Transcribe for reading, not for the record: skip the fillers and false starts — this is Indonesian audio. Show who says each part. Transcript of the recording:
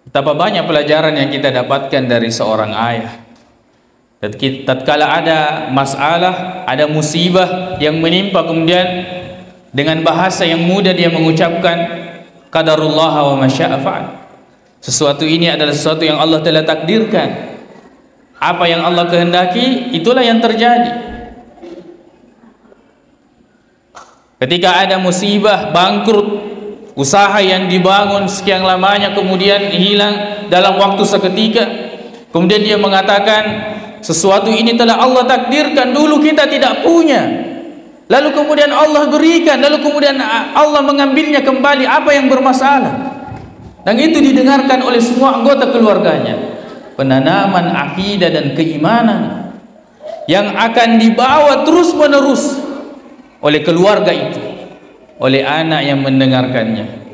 Speaker 1: Betapa banyak pelajaran yang kita dapatkan dari seorang ayah. Tatkala ada masalah, ada musibah yang menimpa, kemudian dengan bahasa yang mudah dia mengucapkan qadarullah wa ma syaa fa'al. Sesuatu ini adalah sesuatu yang Allah telah takdirkan. Apa yang Allah kehendaki, itulah yang terjadi. Ketika ada musibah, bangkrut, usaha yang dibangun sekian lamanya kemudian hilang dalam waktu seketika, kemudian dia mengatakan sesuatu ini telah Allah takdirkan, dulu kita tidak punya, lalu kemudian Allah berikan, lalu kemudian Allah mengambilnya kembali. Apa yang bermasalah? Dan itu didengarkan oleh semua anggota keluarganya. Penanaman akidah dan keimanan yang akan dibawa terus menerus oleh keluarga itu, oleh anak yang mendengarkannya.